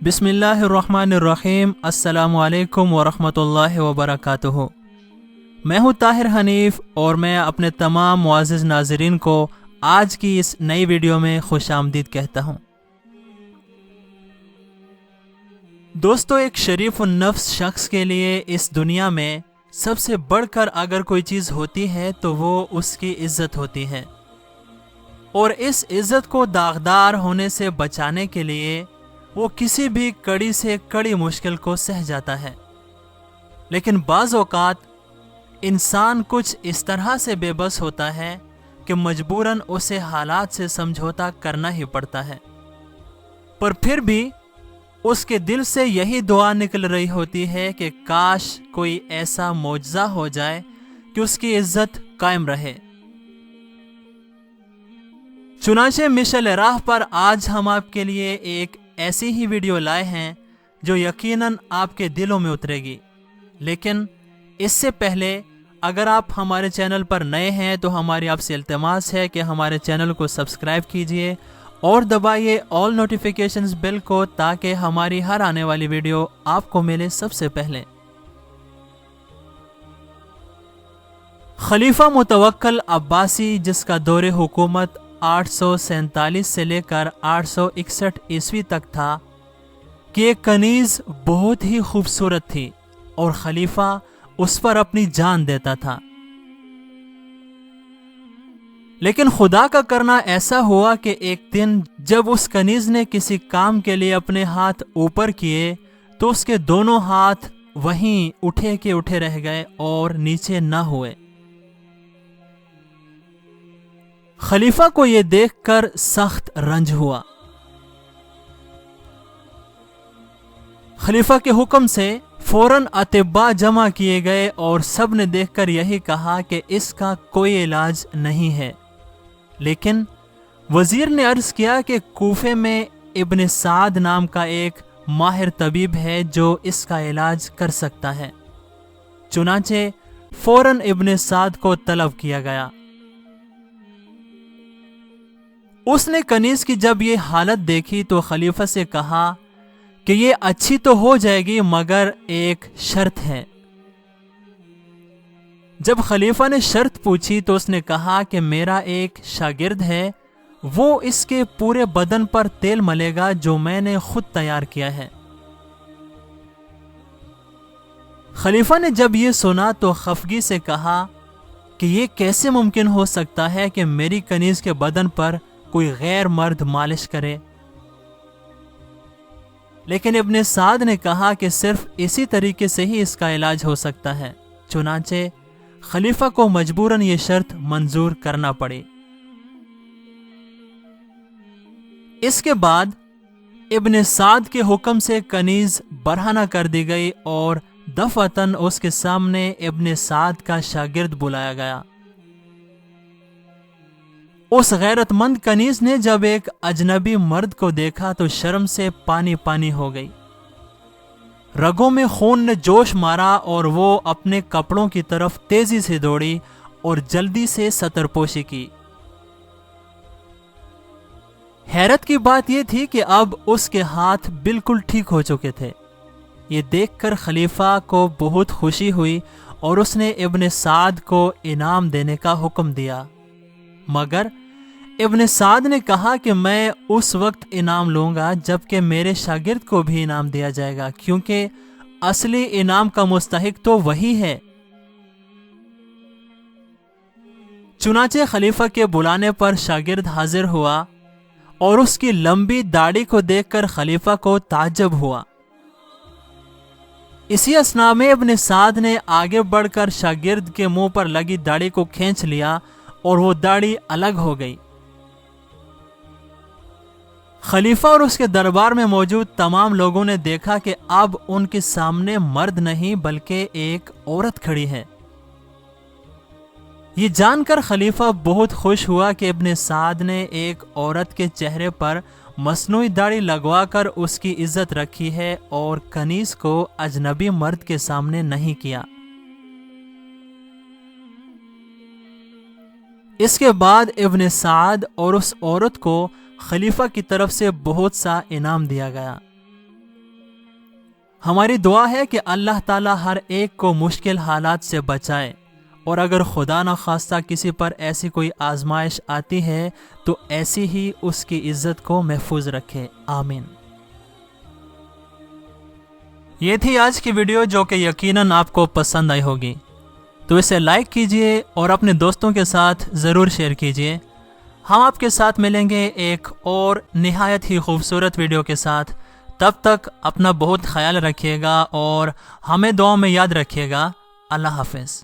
بسم اللہ الرحمن الرحیم۔ السلام علیکم ورحمۃ اللہ وبرکاتہ۔ میں ہوں طاہر حنیف اور میں اپنے تمام معزز ناظرین کو آج کی اس نئی ویڈیو میں خوش آمدید کہتا ہوں۔ دوستو، ایک شریف النفس شخص کے لیے اس دنیا میں سب سے بڑھ کر اگر کوئی چیز ہوتی ہے تو وہ اس کی عزت ہوتی ہے، اور اس عزت کو داغدار ہونے سے بچانے کے لیے وہ کسی بھی کڑی سے کڑی مشکل کو سہ جاتا ہے۔ لیکن بعض اوقات انسان کچھ اس طرح سے بے بس ہوتا ہے کہ مجبوراً اسے حالات سے سمجھوتا کرنا ہی پڑتا ہے، پر پھر بھی اس کے دل سے یہی دعا نکل رہی ہوتی ہے کہ کاش کوئی ایسا معجزہ ہو جائے کہ اس کی عزت قائم رہے۔ چنانچہ مشعل راہ پر آج ہم آپ کے لیے ایک ایسی ہی ویڈیو لائے ہیں جو یقیناً آپ کے دلوں میں اترے گی۔ لیکن اس سے پہلے اگر آپ ہمارے چینل پر نئے ہیں تو ہماری آپ سے التماس ہے کہ ہمارے چینل کو سبسکرائب کیجئے اور دبائیے آل نوٹیفیکیشنز بیل کو، تاکہ ہماری ہر آنے والی ویڈیو آپ کو ملے سب سے پہلے۔ خلیفہ متوکل عباسی، جس کا دور حکومت 847 سے لے کر 861 عیسوی تک تھا، کہ ایک کنیز بہت ہی خوبصورت تھی اور خلیفہ اس پر اپنی جان دیتا تھا۔ لیکن خدا کا کرنا ایسا ہوا کہ ایک دن جب اس کنیز نے کسی کام کے لیے اپنے ہاتھ اوپر کیے تو اس کے دونوں ہاتھ وہیں اٹھے کے اٹھے رہ گئے اور نیچے نہ ہوئے۔ خلیفہ کو یہ دیکھ کر سخت رنج ہوا۔ خلیفہ کے حکم سے فوراً اطباء جمع کیے گئے اور سب نے دیکھ کر یہی کہا کہ اس کا کوئی علاج نہیں ہے۔ لیکن وزیر نے عرض کیا کہ کوفے میں ابن سعد نام کا ایک ماہر طبیب ہے جو اس کا علاج کر سکتا ہے۔ چنانچہ فوراً ابن سعد کو طلب کیا گیا۔ اس نے کنیز کی جب یہ حالت دیکھی تو خلیفہ سے کہا کہ یہ اچھی تو ہو جائے گی مگر ایک شرط ہے۔ جب خلیفہ نے شرط پوچھی تو اس نے کہا کہ میرا ایک شاگرد ہے، وہ اس کے پورے بدن پر تیل ملے گا جو میں نے خود تیار کیا ہے۔ خلیفہ نے جب یہ سنا تو خفگی سے کہا کہ یہ کیسے ممکن ہو سکتا ہے کہ میری کنیز کے بدن پر کوئی غیر مرد مالش کرے؟ لیکن ابن سعد نے کہا کہ صرف اسی طریقے سے ہی اس کا علاج ہو سکتا ہے۔ چنانچہ خلیفہ کو مجبوراً یہ شرط منظور کرنا پڑی۔ اس کے بعد ابن سعد کے حکم سے کنیز برہنہ کر دی گئی اور دفعتاً اس کے سامنے ابن سعد کا شاگرد بلایا گیا۔ اس غیرت مند کنیز نے جب ایک اجنبی مرد کو دیکھا تو شرم سے پانی پانی ہو گئی۔ رگوں میں خون نے جوش مارا اور وہ اپنے کپڑوں کی طرف تیزی سے دوڑی اور جلدی سے ستر پوشی کی۔ حیرت کی بات یہ تھی کہ اب اس کے ہاتھ بالکل ٹھیک ہو چکے تھے۔ یہ دیکھ کر خلیفہ کو بہت خوشی ہوئی اور اس نے ابن سعد کو انعام دینے کا حکم دیا، مگر ابن سعد نے کہا کہ میں اس وقت انعام لوں گا جبکہ میرے شاگرد کو بھی انعام دیا جائے گا، کیونکہ اصلی انعام کا مستحق تو وہی ہے۔ چنانچہ خلیفہ کے بلانے پر شاگرد حاضر ہوا اور اس کی لمبی داڑھی کو دیکھ کر خلیفہ کو تعجب ہوا۔ اسی اثناء میں ابن سعد نے آگے بڑھ کر شاگرد کے منہ پر لگی داڑھی کو کھینچ لیا اور وہ داڑھی الگ ہو گئی۔ خلیفہ اور اس کے دربار میں موجود تمام لوگوں نے دیکھا کہ اب ان کے سامنے مرد نہیں بلکہ ایک عورت کھڑی ہے۔ یہ جان کر خلیفہ بہت خوش ہوا کہ ابن سعد نے ایک عورت کے چہرے پر مصنوعی داڑھی لگوا کر اس کی عزت رکھی ہے اور کنیز کو اجنبی مرد کے سامنے نہیں کیا۔ اس کے بعد ابن سعد اور اس عورت کو خلیفہ کی طرف سے بہت سا انعام دیا گیا۔ ہماری دعا ہے کہ اللہ تعالیٰ ہر ایک کو مشکل حالات سے بچائے، اور اگر خدا نخواستہ کسی پر ایسی کوئی آزمائش آتی ہے تو ایسی ہی اس کی عزت کو محفوظ رکھے۔ آمین۔ یہ تھی آج کی ویڈیو جو کہ یقیناً آپ کو پسند آئی ہوگی، تو اسے لائک کیجئے اور اپنے دوستوں کے ساتھ ضرور شیئر کیجئے۔ ہم آپ کے ساتھ ملیں گے ایک اور نہایت ہی خوبصورت ویڈیو کے ساتھ۔ تب تک اپنا بہت خیال رکھیے گا اور ہمیں دعاؤں میں یاد رکھیے گا۔ اللہ حافظ۔